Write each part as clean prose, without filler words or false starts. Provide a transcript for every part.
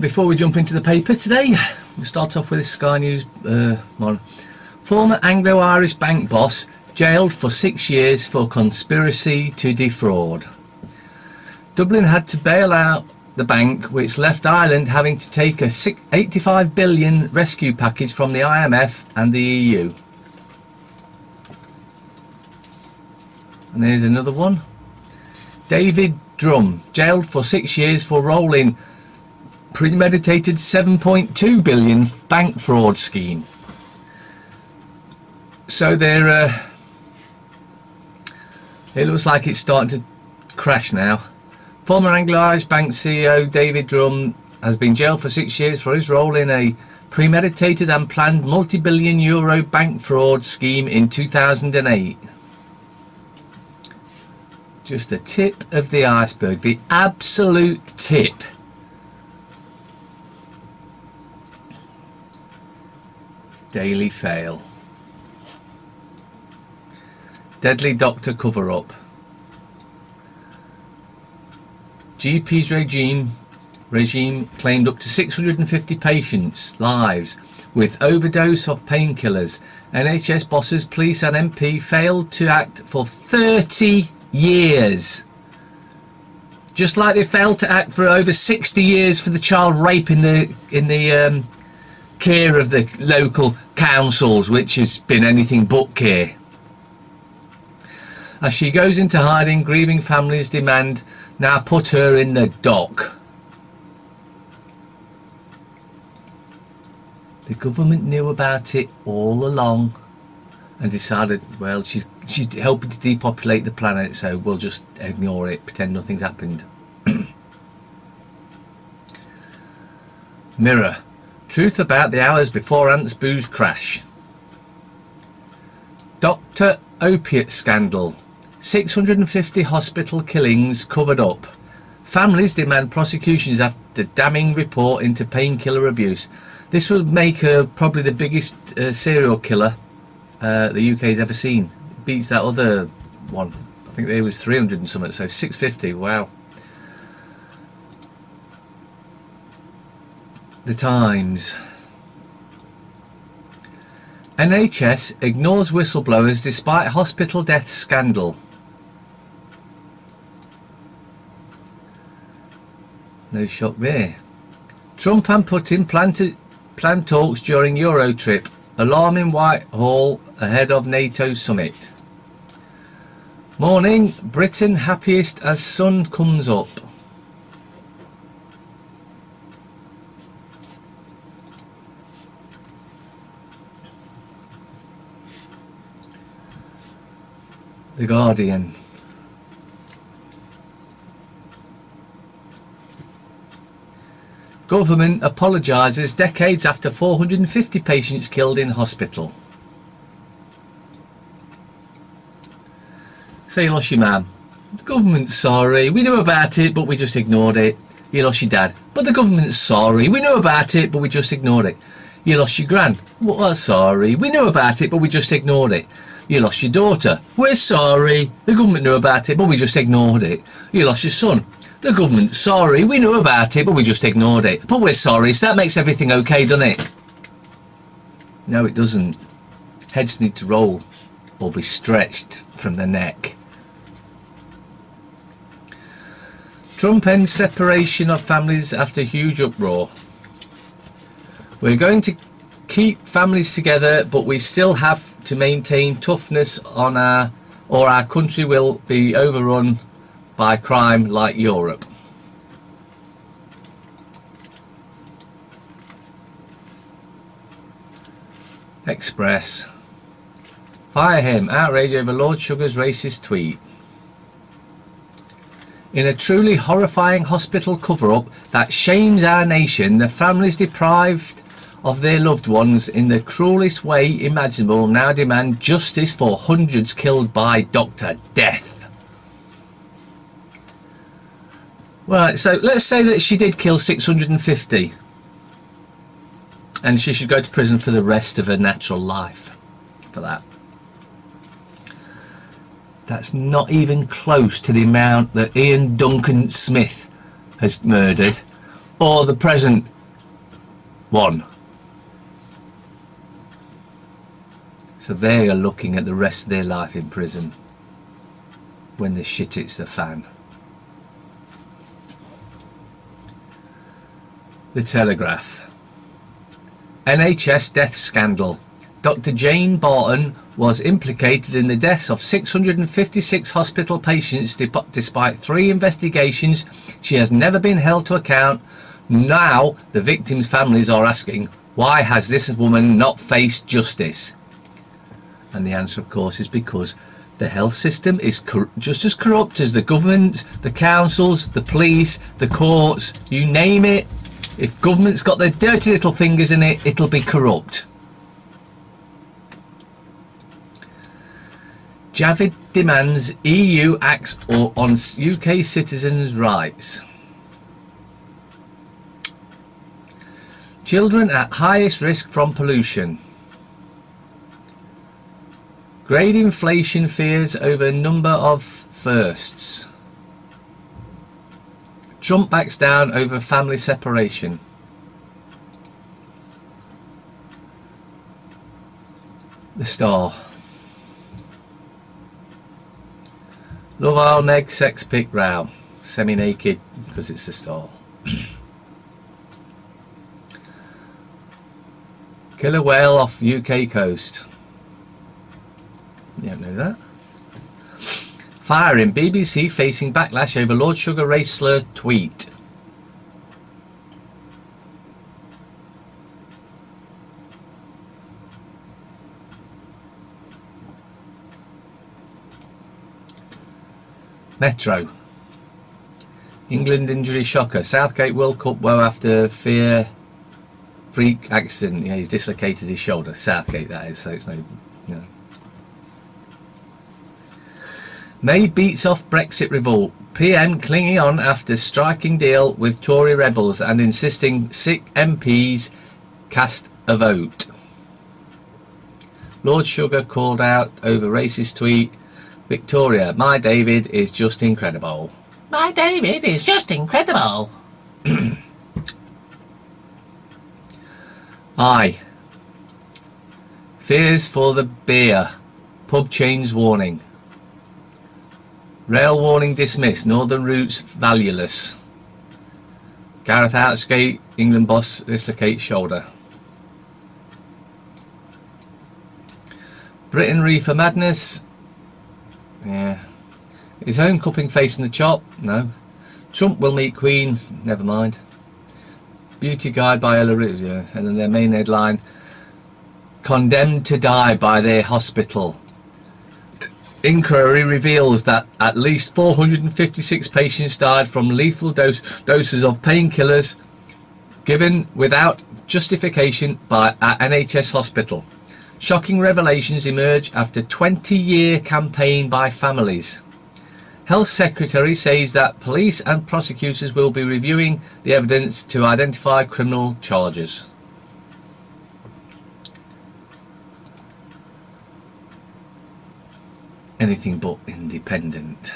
Before we jump into the papers today, we'll start off with this Sky News one. Former Anglo-Irish bank boss jailed for 6 years for conspiracy to defraud. Dublin had to bail out the bank, which left Ireland having to take a $85 billion rescue package from the IMF and the EU. And here's another one. David Drum jailed for 6 years for rolling premeditated $7.2 billion bank fraud scheme. So they're it looks like it's starting to crash now. Former Anglo-Irish bank CEO David Drum has been jailed for 6 years for his role in a premeditated and planned multi-billion euro bank fraud scheme in 2008. Just the tip of the iceberg, the absolute tip. Daily fail. Deadly doctor cover-up. GP's regime claimed up to 650 patients' lives with overdose of painkillers. NHS bosses, police and MP failed to act for 30 years. Just like they failed to act for over 60 years for the child rape in the care of the local councils, which has been anything but care. As she goes into hiding, grieving families demand now put her in the dock. The government knew about it all along and decided, well, she's helping to depopulate the planet, so we'll just ignore it, pretend nothing's happened. Mirror. Truth about the hours before Ants booze crash. Dr. Opiate scandal. 650 hospital killings covered up. Families demand prosecutions after damning report into painkiller abuse. This will make her probably the biggest serial killer the UK's ever seen. Beats that other one. I think there was 300 and something, so 650, wow. The Times. NHS ignores whistleblowers despite hospital death scandal. No shock there. Trump and Putin plan talks during Euro trip. Alarm in Whitehall ahead of NATO summit. Morning. Britain happiest as sun comes up. The Guardian. Government apologises decades after 450 patients killed in hospital. So you lost your mum. The government's sorry. We knew about it, but we just ignored it. You lost your dad. But the government's sorry. We knew about it, but we just ignored it. You lost your gran. Well, sorry. We knew about it, but we just ignored it. You lost your daughter. We're sorry. The government knew about it, but we just ignored it. You lost your son. The government, sorry, we knew about it, but we just ignored it. But we're sorry, so that makes everything okay, doesn't it? No, it doesn't. Heads need to roll or be stretched from the neck. Trump ends separation of families after huge uproar. We're going to keep families together, but we still have to maintain toughness on or our country will be overrun by crime like Europe. Express. Fire him. Outrage over Lord Sugar's racist tweet. In a truly horrifying hospital cover-up that shames our nation, the families deprived of their loved ones in the cruelest way imaginable now demand justice for hundreds killed by Dr. Death. Right, so let's say that she did kill 650 and she should go to prison for the rest of her natural life for that. That's not even close to the amount that Ian Duncan Smith has murdered, or the present one. So they are looking at the rest of their life in prison when the shit hits the fan. The Telegraph. NHS death scandal. Dr. Jane Barton was implicated in the deaths of 656 hospital patients despite 3 investigations. She has never been held to account. Now the victims' families are asking, why has this woman not faced justice? And the answer, of course, is because the health system is just as corrupt as the government, the councils, the police, the courts, you name it. If government's got their dirty little fingers in it, it'll be corrupt. Javid demands EU acts on UK citizens' rights. Children at highest risk from pollution. Grade inflation fears over number of firsts. Trump backs down over family separation. The Star. Love Isle Meg sex pic row. Semi-naked because it's The Star. Killer whale off UK coast. You don't know that. Firing. BBC facing backlash over Lord Sugar race slur tweet. Metro. England injury shocker. Southgate World Cup woe after freak accident. Yeah, he's dislocated his shoulder. Southgate, that is. So it's no. May beats off Brexit revolt. PM clinging on after striking deal with Tory rebels and insisting sick MPs cast a vote. Lord Sugar called out over racist tweet. Victoria, my David is just incredible. My David is just incredible. I. Fears for the beer. Pub chains warning. Rail warning dismissed. Northern routes valueless. Gareth Outgate, England boss dislocates shoulder. Britain reefer madness. Yeah. His own cupping face in the chop. No. Trump will meet Queen. Never mind. Beauty guide by Ella Reeves. Yeah. And then their main headline. Condemned to die by their hospital. Inquiry reveals that at least 456 patients died from lethal doses of painkillers given without justification by at NHS hospital. Shocking revelations emerge after 20-year campaign by families. Health Secretary says that police and prosecutors will be reviewing the evidence to identify criminal charges. Anything but independent.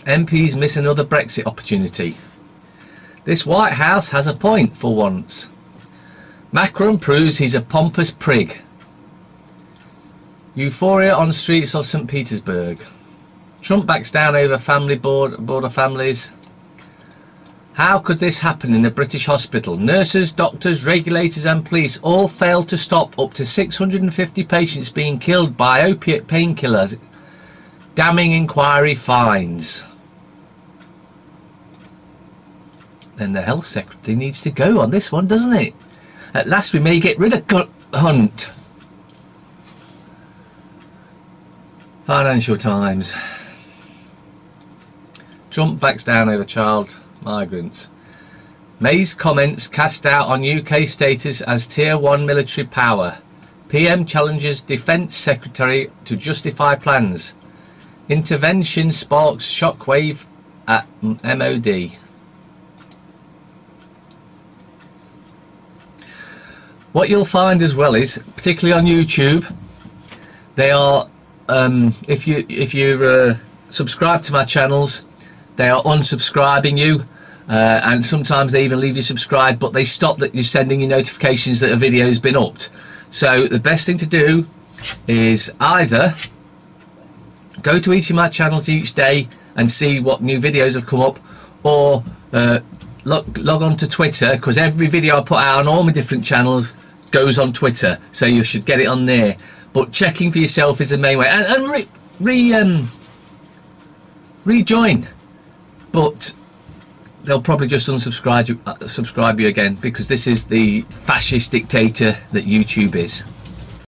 MPs miss another Brexit opportunity. This White House has a point for once. Macron proves he's a pompous prig. Euphoria on streets of St. Petersburg. Trump backs down over family border families. How could this happen in a British hospital? Nurses, doctors, regulators and police all failed to stop up to 650 patients being killed by opiate painkillers. Damning inquiry finds. Then the health secretary needs to go on this one, doesn't it? At last we may get rid of Gut Hunt. Financial Times. Trump backs down over child migrants. May's comments cast doubt on UK status as Tier 1 military power. PM challenges Defence Secretary to justify plans. Intervention sparks shockwave at MOD. What you'll find as well is, particularly on YouTube, they are, if you subscribe to my channels, they are unsubscribing you. and sometimes they even leave you subscribed, but they stop that you're sending you notifications that a video's been upped. So the best thing to do is either go to each of my channels each day and see what new videos have come up, or log on to Twitter, because every video I put out on all my different channels goes on Twitter, so you should get it on there. But checking for yourself is the main way, and rejoin, but they'll probably just unsubscribe subscribe you again, because this is the fascist dictator that YouTube is.